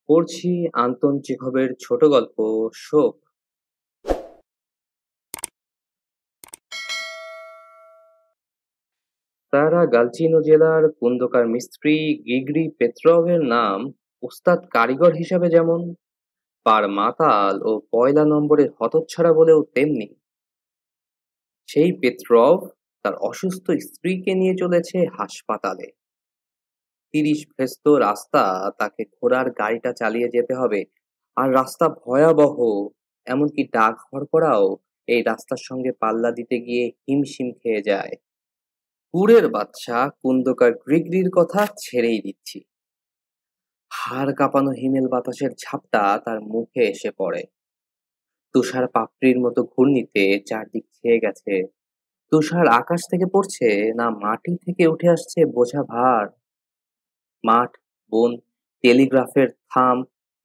পড়ছি আন্তন চেখভের ছোট গল্প শোক। তারা গালচিনো জেলার কুন্দকার মিস্ত্রি গ্রিগরি পেত্রভের নাম ওস্তাদ কারিগর হিসাবে যেমন, পার মাতাল ও পয়লা নম্বরের হতচ্ছাড়া বলেও তেমনি। সেই পেত্রভ তার অসুস্থ স্ত্রীকে নিয়ে চলেছে হাসপাতালে। 30 ভেস্ত রাস্তা তাকে ঘোড়ার গাড়িটা চালিয়ে যেতে হবে। আর রাস্তা ভয়াবহ, এমনকি ডাক হরকড়াও এই রাস্তার সঙ্গে পাল্লা দিতে গিয়ে হিমশিম খেয়ে যায়। কুড়ের বাচ্চা কুন্দকার গ্রিগরির কথা ছেড়েই দিচ্ছি। হাড় কাঁপানো হিমেল বাতাসের ঝাপটা তার মুখে এসে পড়ে। তুষার পাপড়ির মতো ঘূর্ণিতে চারদিক ছেয়ে গেছে। তুষার আকাশ থেকে পড়ছে, না মাটি থেকে উঠে আসছে বোঝা ভার। মাঠ, বন, টেলিগ্রাফের থাম,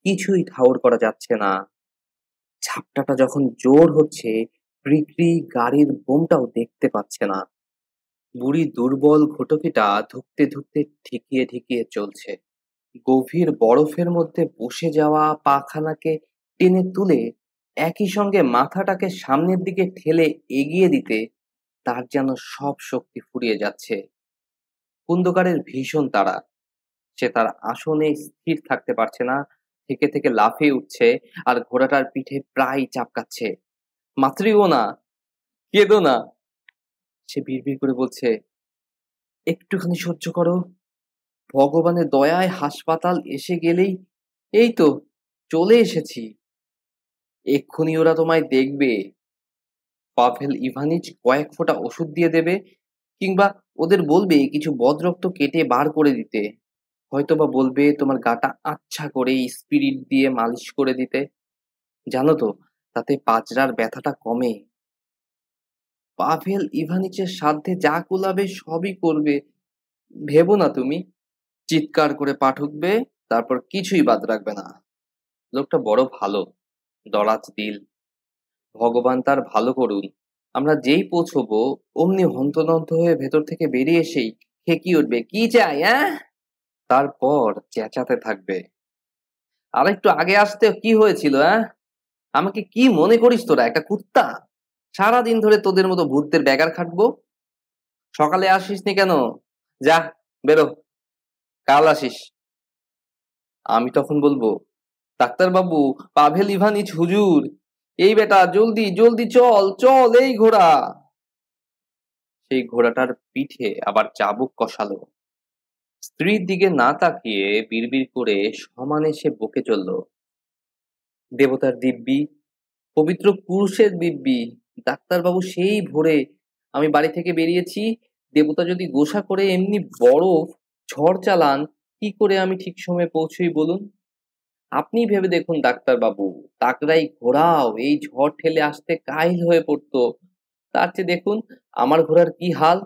কিছুই ঠাউর করা যাচ্ছে না। ঝাপটাটা যখন জোর হচ্ছে, গ্রিগরি গাড়ির বোমটাও দেখতে পাচ্ছে না। বুড়ি দুর্বল ঘটকিটা ধুকতে ধুকতে ঠিকিয়ে ঠিকিয়ে চলছে। গভীর বরফের মধ্যে বসে যাওয়া পাখানাকে টেনে তুলে একই সঙ্গে মাথাটাকে সামনের দিকে ঠেলে এগিয়ে দিতে তার যেন সব শক্তি ফুরিয়ে যাচ্ছে। কুন্দকারের ভীষণ তাড়া। সে তার আসনে স্থির থাকতে পারছে না, থেকে থেকে লাফিয়ে উঠছে আর ঘোড়াটার পিঠে প্রায় চাপকাচ্ছে। মাতৃও না, কেঁদো না, সে বিড়বিড় করে বলছে। একটুখানি সহ্য করো, ভগবানের দয়ায় হাসপাতাল এসে গেলেই, এই তো চলে এসেছি, এক্ষুনি ওরা তোমায় দেখবে। পাভেল ইভানিচ কয়েক ফোঁটা ওষুধ দিয়ে দেবে, কিংবা ওদের বলবে কিছু বদরক্ত কেটে বার করে দিতে। হয়তোবা বলবে তোমার গাটা আচ্ছা করে স্পিরিট দিয়ে মালিশ করে দিতে। জানো তো, তাতে পাজরার ব্যথাটা কমে। পাভেল ইভানিচের সাধ্যে যা কুলাবে সবই করবে, ভেবো না তুমি। চিৎকার করে পা ঠুকবে, তারপর কিছুই বাদ রাখবে না। লোকটা বড় ভালো, দরাজ দিল। ভগবান তার ভালো করুন। আমরা যেই পৌঁছবো অমনি হন্তদন্ত হয়ে ভেতর থেকে বেরিয়ে এসেই খেকিয়ে উঠবে, কি চাই হ্যাঁ, তারপর চেঁচাতে থাকবে। আর একটু আগে আসতে কি হয়েছিল হ্যাঁ? আমাকে কি মনে করিস তোরা, একটা কুত্তা? সারাদিন ধরে তোদের মতো ভূতদের ব্যাগার খাটবো। সকালে আসিসনি কেন? যা, বেরো, কাল আসিস। আমি তখন বলবো, ডাক্তার বাবু, পাভেল ইভানিচ হুজুর, এই বেটা জলদি জলদি চল চল, এই ঘোড়া। সেই ঘোড়াটার পিঠে আবার চাবুক কষালো। স্ত্রীর দিকে না তাকিয়ে বিড়বিড় করে সমানে সে বকে চলল, দেবতার দিব্যি, পবিত্র পুরুষের দিব্যি, ডাক্তারবাবু সেই ভোরে আমি বাড়ি থেকে বেরিয়েছি। দেবতা যদি গোসা করে এমনি বরফ ঝড় চালান, কি করে আমি ঠিক সময়ে পৌঁছই বলুন? আপনি ভেবে দেখুন ডাক্তারবাবু, তাকরাই ঘোড়াও এই ঝড় ঠেলে আসতে কাহিল হয়ে পড়তো। তার চেয়ে দেখুন আমার ঘোড়ার কি হাল।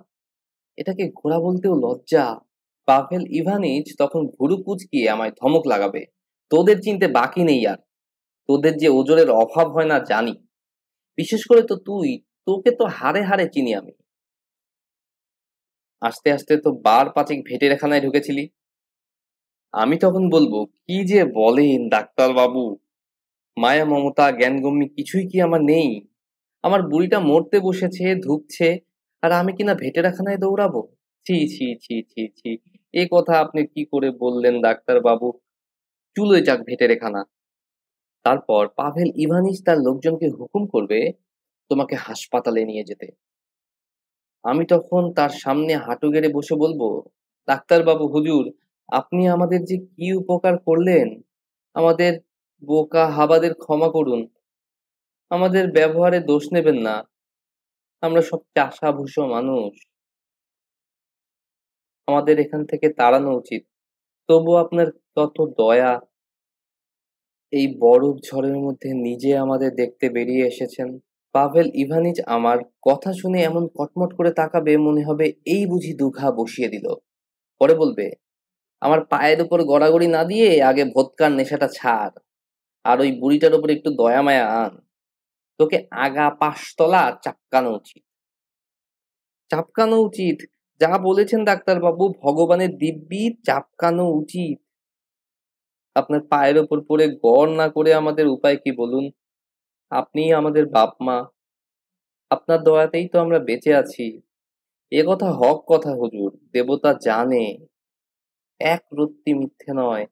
এটাকে ঘোড়া বলতেও লজ্জা। পাভেল ইভানিচ তখন ভুরু কুঁচকিয়ে আমায় ধমক লাগাবে, তোদের চিনতে বাকি নেই আর। তোদের যে ওজনের অভাব হয় না জানি, বিশেষ করে তো তুই, তোকে তো হাড়ে হাড়ে চিনি আমি। আস্তে আস্তে তো বার পাঁচেক ভেটেরখানায় ঢুকেছিলি। আমি তখন বলবো, কি যে বলেন ডাক্তার বাবু, মায়া মমতা জ্ঞানগম্যি কিছুই কি আমার নেই? আমার বুড়িটা মরতে বসেছে, ধুকছে, আর আমি কিনা ভেটেরাখানায় দৌড়াবো? ছি ছি ছি ছি ছি, এ কথা আপনি কি করে বললেন ডাক্তার বাবু? চুলোয় যাক ভেটেরেখানা। তারপর পাভেল ইভানিচ তার লোকজনকে হুকুম করবে তোমাকে হাসপাতালে নিয়ে যেতে। আমি তখন তার সামনে হাঁটু গেড়ে বসে বলবো, ডাক্তার বাবু হুজুর, আপনি আমাদের যে কি উপকার করলেন। আমাদের বোকা হাবাদের ক্ষমা করুন, আমাদের ব্যবহারে দোষ নেবেন না। আমরা সব চাষাভুষো মানুষ, আমাদের এখান থেকে তাড়ানো উচিত। তবু আপনার কত দয়া। এই বরফ ঝড়ের মধ্যে নিজে আমাদের দেখতে বেরিয়ে এসেছেন। পাভেল ইভানিচ আমার কথা শুনে এমন কটমট করে তাকাবে, মনে হবে এই বুঝি দুঘা বসিয়ে দিল। পরে বলবে, আমার পায়ের উপর গড়াগড়ি না দিয়ে আগে ভোদকার নেশাটা ছাড়, আর ওই বুড়িটার উপর একটু দয়া মায়া আন। তোকে আগা পাঁচতলা চাপকানো উচিত। চাপকানো উচিত, যা বলেছেন ডাক্তার বাবু, ভগবানের দিব্যি চাপকানো উচিত। আপনার পায়ের ওপর পড়ে গড় না করে আমাদের উপায় কি বলুন? আপনিই আমাদের বাপ-মা। আপনার দয়াতেই তো আমরা বেঁচে আছি। এ কথা হক কথা হুজুর, দেবতা জানে, এক রত্তি মিথ্যে নয়।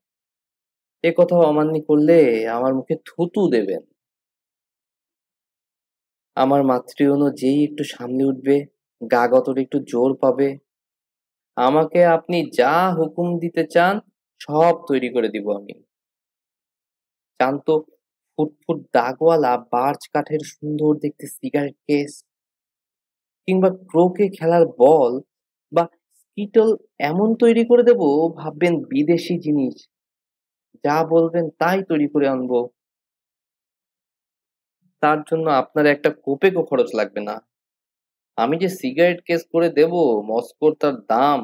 এ কথা অমান্য করলে আমার মুখে থুতু দেবেন। আমার মাতৃঅন্য যেই একটু সামলে উঠবে, গা গতর একটু জোর পাবে, আমাকে আপনি যা হুকুম দিতে চান সব তৈরি করে দিব আমি। চান তো ফুটফুট দাগওয়ালা বার্চ কাঠের সুন্দর দেখতে সিগারেট কেস, কিংবা ক্রোকে খেলার বল, বা স্কিটল এমন তৈরি করে দেব ভাববেন বিদেশি জিনিস। যা বলবেন তাই তৈরি করে আনবো। তার জন্য আপনার একটা কোপেকও খরচ লাগবে না। আমি যে সিগারেট কেস করে দেব, মস্কোর তার দাম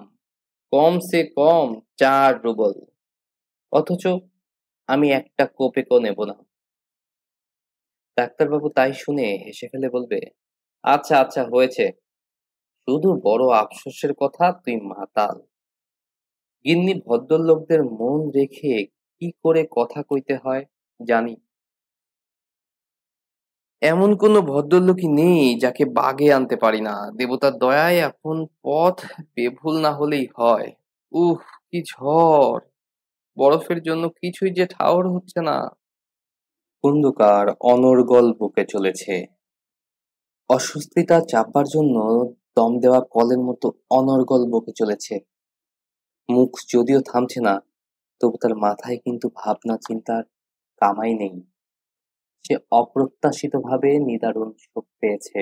কমসে কম ৪ রুবল। অথচ আমি একটা কোপেকও নেব না। ডাক্তারবাবু তাই শুনে হেসে ফেলে বলবে, আচ্ছা আচ্ছা হয়েছে, শুধু বড় আফসোসের কথা তুই মাতাল। গিন্নি ভদ্রলোকদের মন রেখে কি করে কথা কইতে হয় জানি। এমন কোনো ভদ্রলোকই নেই যাকে বাগে আনতে পারি না। দেবতার দয়ায় এখন পথ বেভুল না হলেই হয়। উহ, কি ঝড়! বরফের জন্য কিছুই যে ঠাওর হচ্ছে না। অন্ধকার অনর্গল বকে চলেছে। অস্বস্তিটা চাপবার জন্য দম দেওয়া কলের মতো অনর্গল বকে চলেছে। মুখ যদিও থামছে না, তবু তার মাথায় কিন্তু ভাবনা চিন্তার কামাই নেই। সে অপ্রত্যাশিতভাবে নিদারুণ শোক পেয়েছে।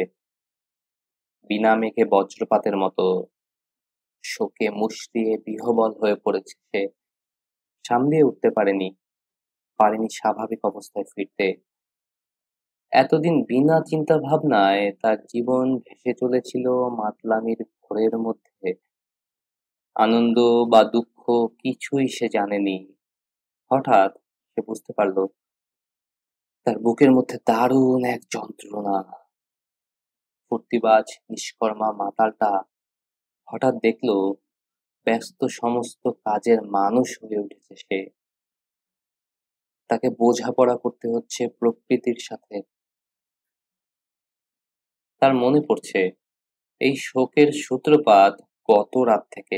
বিনা মেঘে বজ্রপাতের মতো শোকে মুষড়িয়ে বিহ্বল হয়ে পড়েছে সে। সামলিয়ে উঠতে পারেনি স্বাভাবিক অবস্থায় ফিরতে। এতদিন বিনা চিন্তা ভাবনায় তার জীবন ভেসে চলেছিল মাতলামির ঘোরের মধ্যে। আনন্দ বা দুঃখ কিছুই সে জানেনি। হঠাৎ সে বুঝতে পারল তার বুকের মধ্যে দারুণ এক যন্ত্রণা। ফুর্তিবাজ নিষ্কর্মা মাতালটা হঠাৎ দেখল ব্যস্ত সমস্ত কাজের মানুষ হয়ে উঠেছে সে। তাকে বোঝাপড়া করতে হচ্ছে প্রকৃতির সাথে। তার মনে পড়ছে এই শোকের সূত্রপাত গত রাত থেকে।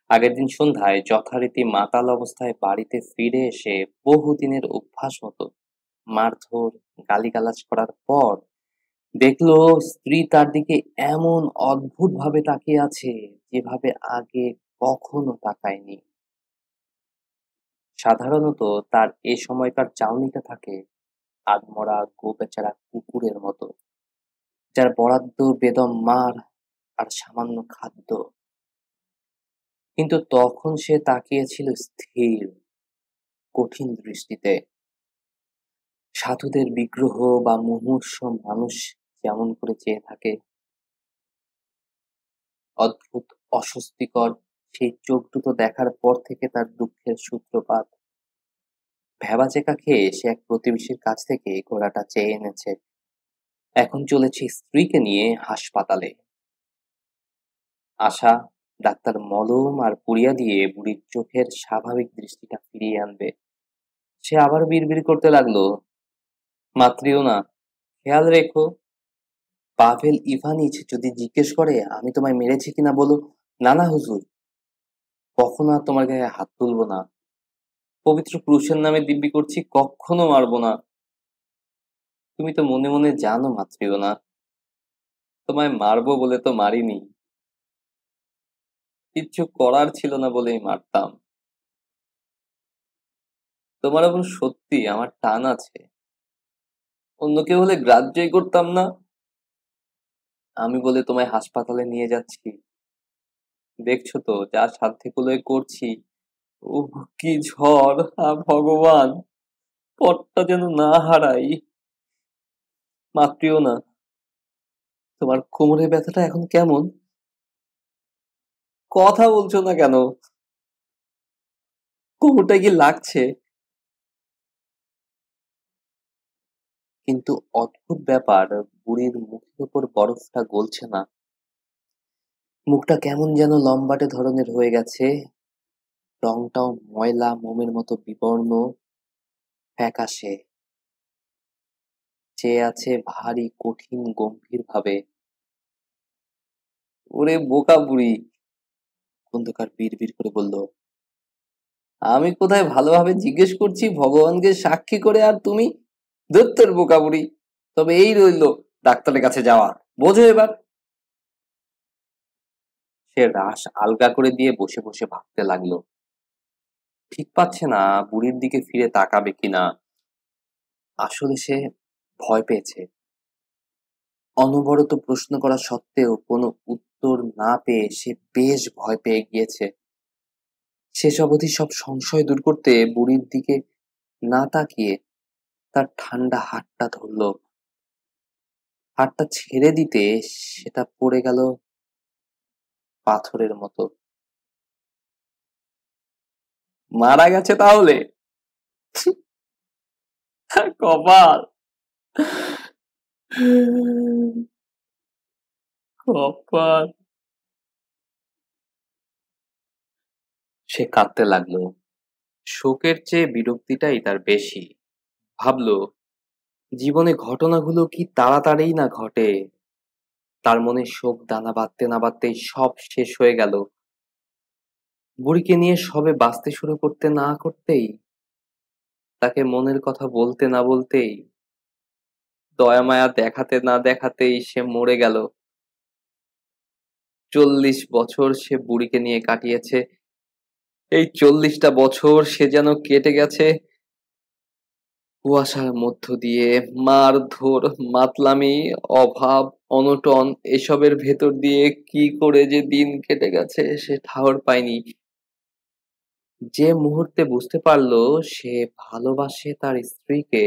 আগের দিন সন্ধ্যায় যথারীতি মাতাল অবস্থায় বাড়িতে ফিরে এসে বহুদিনের অভ্যাস মতো মারধর গালিগালাজ করার পর দেখলো স্ত্রী তার দিকে এমন অদ্ভুত ভাবে তাকিয়ে আছে যেভাবে আগে কখনো তাকায়নি। সাধারণত তার এ সময়কার চাউনিটা থাকে আধমরা গোবেচারা কুকুরের মতো, যার বরাদ্দ বেদম মার আর সামান্য খাদ্য। কিন্তু তখন সে তাকিয়েছিল স্থির কঠিন দৃষ্টিতে, সাধুদের বিগ্রহ বা মুমূর্ষু মানুষ যেমন করে চেয়ে থাকে। অদ্ভুত অস্বস্তিকর সেই চোখ দুটো দেখার পর থেকে তার দুঃখের সূত্রপাত। ভ্যাবাচেকা খেয়ে সে এক প্রতিবেশীর কাছ থেকে ঘোড়াটা চেয়ে এনেছে। এখন চলেছে স্ত্রীকে নিয়ে হাসপাতালে। আশা ডাক্তার মলম আর পুড়িয়া দিয়ে বুড়ির চোখের স্বাভাবিক দৃষ্টিটা ফিরিয়ে আনবে। সে আবার বিড়বিড় করতে লাগলো, মাতৃও না, খেয়াল রেখো, পাভেল ইভানিচ যদি জিজ্ঞেস করে আমি তোমায় মেরেছি কিনা বলো, না না হুজুর, কখনো আর তোমার গায়ে হাত তুলবো না। পবিত্র ক্রুশের নামে দিব্যি করছি কখনো মারবো না। তুমি তো মনে মনে জানো মাতৃও না, তোমায় মারবো বলে তো মারিনি, কিচ্ছু করার ছিল না বলেই মারতাম। তোমার ওপর সত্যি আমার টান আছে, অন্য কেউ হলে গ্রাহ্যই করতাম না। আমি বলে তোমায় হাসপাতালে নিয়ে যাচ্ছি, দেখছো তো যা সাধ্যে কুলোয় করছি। উহ, কি ঝড়! ভগবান, পথটা যেন না হারাই। মাতৃও না, তোমার কোমরের ব্যথাটা এখন কেমন? কথা বলছো না কেন? কোমরটা কি লাগছে? কিন্তু অদ্ভুত ব্যাপার, বুড়ির মুখের উপর বরফটা গলছে না। মুখটা কেমন যেন লম্বাটে ধরনের হয়ে গেছে। রংটাও ময়লা মোমের মতো বিবর্ণ, ফ্যাকাশে। চেয়ে আছে ভারী কঠিন গম্ভীর ভাবে। ওরে বোকা বুড়ি, খন্দকার বিড়বিড় করে বলল, আমি কোথায় ভালোভাবে জিজ্ঞেস করছি ভগবানকে সাক্ষী করে, আর তুমি দত্তর বোকা বুড়ি। তবে এই রইল ডাক্তারের কাছে যাওয়া, বোঝো এবার। সে রাশ আলগা করে দিয়ে বসে বসে ভাবতে লাগলো। ঠিক পাচ্ছে না বুড়ির দিকে ফিরে তাকাবে কিনা। আসলে সে ভয় পেয়েছে। অনবরত প্রশ্ন করা সত্ত্বেও কোনো উত্তর না পেয়ে সে বেশ ভয় পেয়ে গিয়েছে। শেষ অবধি সব সংশয় দূর করতে বুড়ির দিকে না তাকিয়ে তার ঠান্ডা হাতটা ধরল। হাতটা ছেড়ে দিতে সেটা পড়ে গেল পাথরের মতো। মারা গেছে তাহলে? কপাল, কপাল। সে কাঁদতে লাগলো। শোকের চেয়ে বিরক্তিটাই তার বেশি। ভাবলো, জীবনে ঘটনাগুলো কি তাড়াতাড়িই না ঘটে। তার মনে শোক দানা বাঁধতে না বাঁধতেই সব শেষ হয়ে গেল। বুড়িকে নিয়ে সবে বাঁচতে শুরু করতে না করতেই, তাকে মনের কথা বলতে না বলতেই, দয়া মায়া দেখাতে না দেখাতেই সে মরে গেল। 40 বছর সে বুড়িকে নিয়ে কাটিয়েছে। এই 40টা বছর সে যেন কেটে গেছে কুয়াশার মধ্য দিয়ে, মারধর, মাতলামি, অভাব, অনটন, এসবের ভেতর দিয়ে কি করে যে দিন কেটে গেছে সে ঠাহর পায়নি। যে মুহূর্তে বুঝতে পারলো সে ভালোবাসে তার স্ত্রীকে,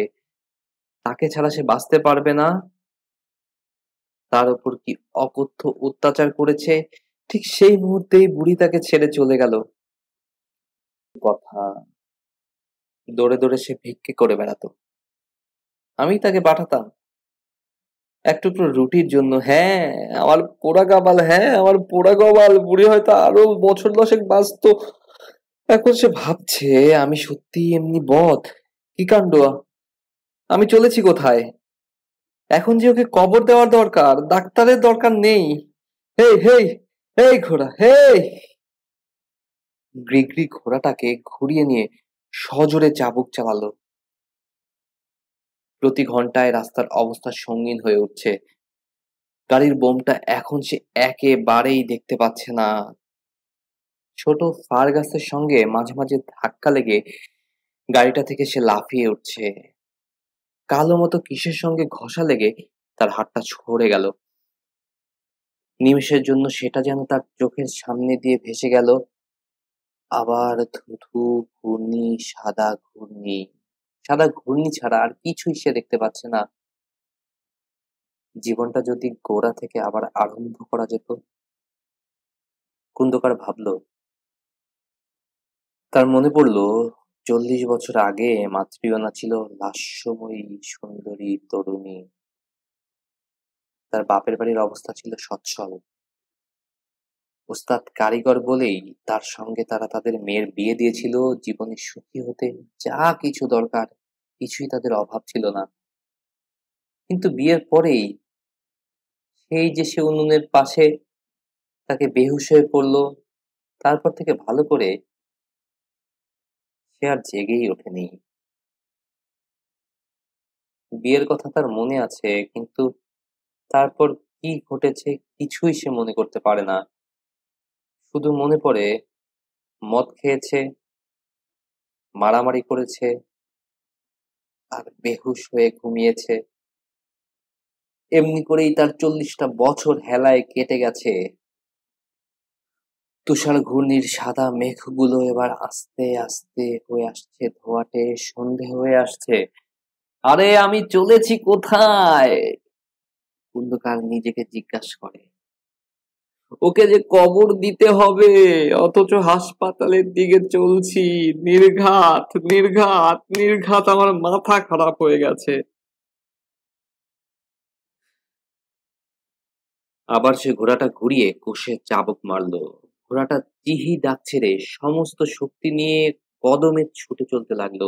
তাকে ছাড়া সে বাঁচতে পারবে না, তার উপর কি অকথ্য অত্যাচার করেছে, ঠিক সেই মুহূর্তেই বুড়ি তাকে ছেড়ে চলে গেল। কথা, দৌড়ে দৌড়ে সে ভিক্ষে করে বেড়াতো। আমি তাকে পাঠাতাম এক টুকরো রুটির জন্য। হ্যাঁ, আমার পোড়া কপাল, হ্যাঁ আমার পোড়া কপাল। বুড়ি হয়তো আরো বছর দশেক বাঁচতো। এখন সে ভাবছে আমি সত্যি এমনি বদ। কি কাণ্ড, আমি চলেছি কোথায়? এখন যে ওকে কবর দেওয়ার দরকার, ডাক্তারের দরকার নেই। হেই হেই, এই ঘোড়া হেই। গ্রিগরি ঘোড়াটাকে ঘুরিয়ে নিয়ে সজোরে চাবুক চালালো। প্রতি ঘন্টায় রাস্তার অবস্থা সঙ্গীন হয়ে উঠছে। গাড়ির বোমটা এখন সে একেবারেই দেখতে পাচ্ছে না। ছোট ফার্গাসের সঙ্গে মাঝে মাঝে ধাক্কা লেগে গাড়িটা থেকে সে লাফিয়ে উঠছে। কালো মতো কিসের সঙ্গে ঘষা লেগে তার হাতটা ছড়ে গেল। নিমেষের জন্য সেটা যেন তার চোখের সামনে দিয়ে ভেসে গেল। আবার ধুধু ঘূর্ণি, সাদা ঘূর্ণি। সাদা ঘূর্ণি ছাড়া আর কিছুই সে দেখতে পাচ্ছে না। জীবনটা যদি গোড়া থেকে আবার আরম্ভ করা যেত। কুন্দকার ভাবল। তার মনে পড়ল 40 বছর আগে মাতৃয়না ছিল লাস্যময়ী সুন্দরী তরুণী। তার বাপের বাড়ির অবস্থা ছিল সচ্ছল। ওস্তাদ কারিগর বলেই তার সঙ্গে তারা তাদের মেয়ের বিয়ে দিয়েছিল। জীবনে সুখী হতে যা কিছু দরকার কিছুই তাদের অভাব ছিল না। কিন্তু বিয়ের পরেই সেই যে সে উনুনের পাশে তাকে বেহুশ হয়ে পড়লো, তারপর থেকে ভালো করে সে আর জেগেই ওঠেনি। বিয়ের কথা তার মনে আছে, কিন্তু তারপর কি ঘটেছে কিছুই সে মনে করতে পারে না। শুধু মনে পড়ে মদ খেয়েছে, মারামারি করেছে, আর বেহুশ হয়ে ঘুমিয়েছে। এমনি করেই তার 40টা বছর হেলায় কেটে গেছে। তুষার ঘূর্ণির সাদা মেঘগুলো এবার আস্তে আস্তে হয়ে আসছে ধোঁয়াটে, সন্ধে হয়ে আসছে। আরে আমি চলেছি কোথায়? কুন্দকার নিজেকে জিজ্ঞাসা করে। ওকে যে কবর দিতে হবে, অথচ হাসপাতালের দিকে চলছি। নির্ঘাত নির্ঘাত নির্ঘাত, আমার মাথা খারাপ হয়ে গেছে। আবার সে ঘোড়াটা ঘুরিয়ে কষে চাবুক মারলো। ঘোড়াটা তিহি ডাক ছেড়ে সমস্ত শক্তি নিয়ে কদমে ছুটে চলতে লাগলো।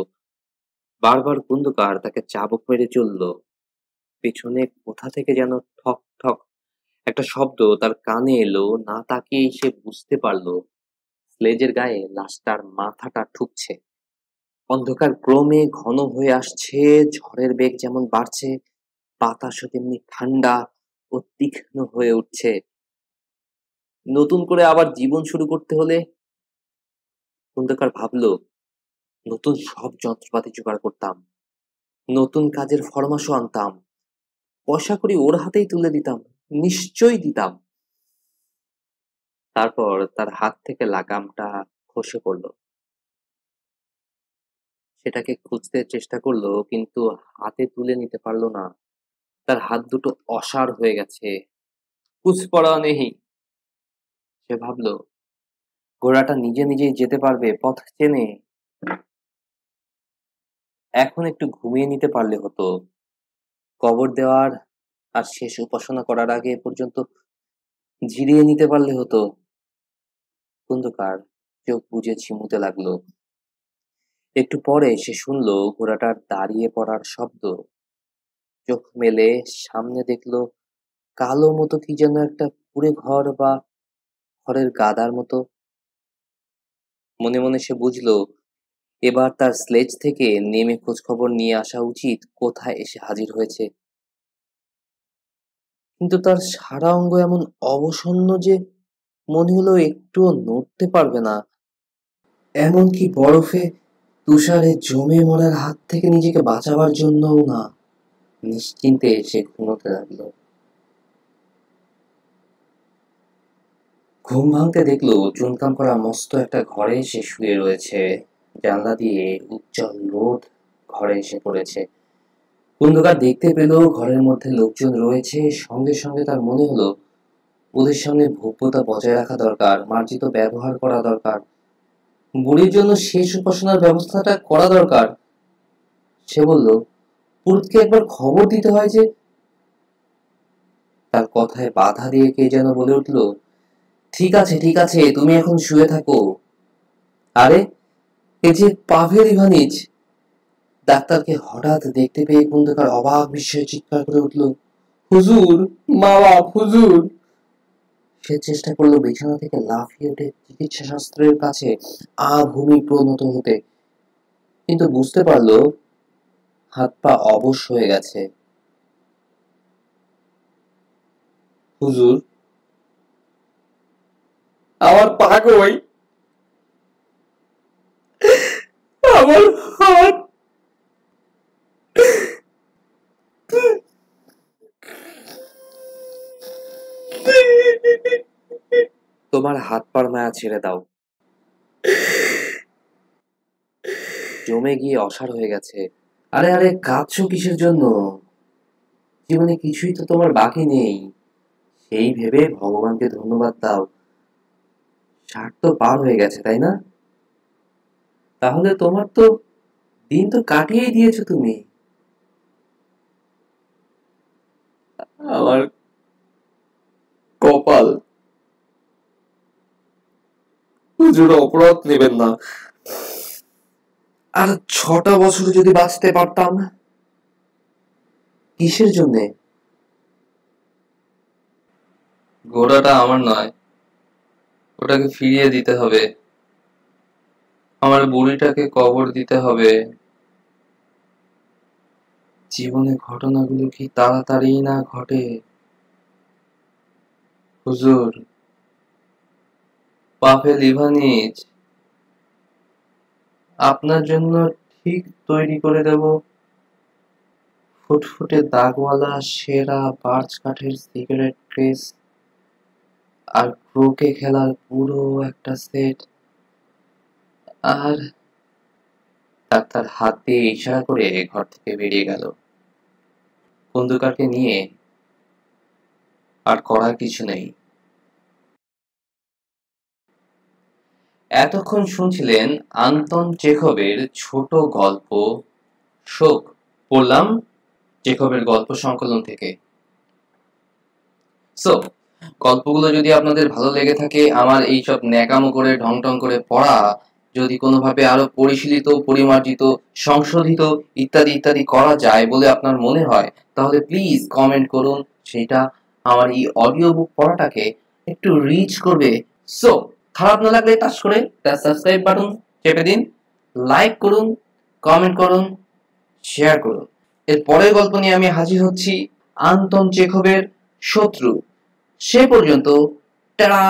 বারবার কুন্দকার তাকে চাবুক মেরে চলল। পেছনে কোথা থেকে যেন ঠক ঠক একটা শব্দ তার কানে এলো। না তাকিয়েই সে বুঝতে পারলো স্লেজের গায়ে লাশটার মাথাটা ঠুকছে। অন্ধকার ক্রমে ঘন হয়ে আসছে, ঝড়ের বেগ যেমন বাড়ছে, বাতাসও তেমনি ঠান্ডা ও তীক্ষ্ণ হয়ে উঠছে। নতুন করে আবার জীবন শুরু করতে হলে খন্দকার ভাবলো নতুন সব যন্ত্রপাতি জোগাড় করতাম, নতুন কাজের ফরমাশও আনতাম, পয়সা করি ওর হাতেই তুলে দিতাম, নিশ্চয়ই দিতাম। তারপর তার হাত থেকে লাগামটা খসে পড়লো। সেটাকে খুঁজতে চেষ্টা করলো, কিন্তু হাতে তুলে নিতে পারলো না। তার হাত দুটো অসাড় হয়ে গেছে। কুছ পড়া নেই। সে ভাবলো ঘোড়াটা নিজে নিজেই যেতে পারবে, পথ চেনে। এখন একটু ঘুমিয়ে নিতে পারলে হতো। কবর দেওয়ার আর শেষ উপাসনা করার আগে পর্যন্ত জিরিয়ে নিতে পারলে হতো। খন্দকার চোখ বুজে ঝিমুতে লাগলো। একটু পরে সে শুনলো ঘোড়াটার দাঁড়িয়ে পড়ার শব্দ। চোখ মেলে সামনে দেখলো কালো মতো কি যেন একটা কুঁড়ে ঘর বা খড়ের গাদার মতো। মনে মনে সে বুঝলো এবার তার স্লেজ থেকে নেমে খোঁজ খবর নিয়ে আসা উচিত কোথায় এসে হাজির হয়েছে। কিন্তু তার সারা অঙ্গ এমন অবসন্ন যে মনে হলো একটুও নড়তে পারবে না। এমনকি বরফে তুষারে জমে মরার হাত থেকে নিজেকে বাঁচাবার জন্যও না। নিশ্চিন্তে সে ঘুমোতে লাগলো। ঘুম ভাঙতে দেখলো চুনকাম করা মস্ত একটা ঘরে সে শুয়ে রয়েছে। জানলা দিয়ে উজ্জ্বল রোদ ঘরে এসে পড়েছে। খন্দকার দেখতে পেল ঘরের মধ্যে লোকজন রয়েছে। সঙ্গে সঙ্গে তার মনে হলো ওদের সামনে ভব্যতা বজায় রাখা দরকার, মার্জিত ব্যবহার করা দরকার, বুড়ির জন্য শেষ উপাসনার ব্যবস্থাটা করা দরকার। সে বলল পুরুতকে একবার খবর দিতে হয় যে। তার কথায় বাধা দিয়ে কে যেন বলে উঠল, ঠিক আছে ঠিক আছে, তুমি এখন শুয়ে থাকো। আরে এ যে পাভেল ইভানিচ। ডাক্তারকে হঠাৎ দেখতে পেয়ে খন্দকার অবাক বিস্ময়ে চিৎকার করে উঠল, হুজুর, মা বাপ, হুজুর। সে চেষ্টা করলো বিছানা থেকে লাফিয়ে উঠে চিকিৎসা শাস্ত্রের কাছে আভূমি প্রণত হতে, কিন্তু বুঝতে পারলো হাত পা অবশ হয়ে গেছে। হুজুর, আমার পা কই? আমার হাত। তোমার হাত পার মায়া ছেড়ে দাও। জমে গিয়ে অসাড় হয়ে গেছে। আরে আরে কাঁদছো কিসের জন্য? জীবনে কিছুই তো তোমার বাকি নেই। সেই ভেবে ভগবানকে ধন্যবাদ দাও। 60 তো পার হয়ে গেছে, তাই না? তাহলে তোমার তো দিন তো কাটিয়েই দিয়েছো তুমি। আমার কপাল। হুজুর, অপরাধ নেবেন না। আর 6টা বছর যদি বাঁচতে পারতাম। কিসের জন্যে? ঘোড়াটা আমার নয়, ওটাকে ফিরিয়ে দিতে হবে। আমার বুড়িটাকে কবর দিতে হবে। জীবনে ঘটনাগুলো কি তাড়াতাড়ি না ঘটে? হুজুর, পাভেল ইভানিচ, আপনার জন্য ঠিক তৈরি করে দেব ফুটফুটে দাগওয়ালা সেরা বার্চ কাঠের সিগারেট কেস আর ক্রোকে খেলার পুরো একটা সেট। আর ডাক্তার হাত দিয়ে ইশারা করে ঘর থেকে বেরিয়ে গেল। খন্দকারকে নিয়ে আর করার কিছু নেই। এতক্ষণ শুনছিলেন আন্তন চেখভের ছোট গল্প শোক, পড়লাম চেখভের গল্প সংকলন থেকে। সো গল্পগুলো যদি আপনাদের ভালো লেগে থাকে, আমার এইসব ন্যাকামো করে ঢং ঢং করে পড়া যদি কোনোভাবে আরো পরিশীলিত, পরিমার্জিত, সংশোধিত ইত্যাদি ইত্যাদি করা যায় বলে আপনার মনে হয়, তাহলে প্লিজ কমেন্ট করুন। সেটা আমার এই অডিও বুক পড়াটাকে একটু রিচ করবে। সো খারাপ না লাগলে টাচ করে তার সাবস্ক্রাইব বাটন চেপে দিন, লাইক করুন, কমেন্ট করুন, শেয়ার করুন। এর পরের গল্প নিয়ে আমি হাজির হচ্ছি, আন্তন চেখভের শত্রু। সে পর্যন্ত টাটা।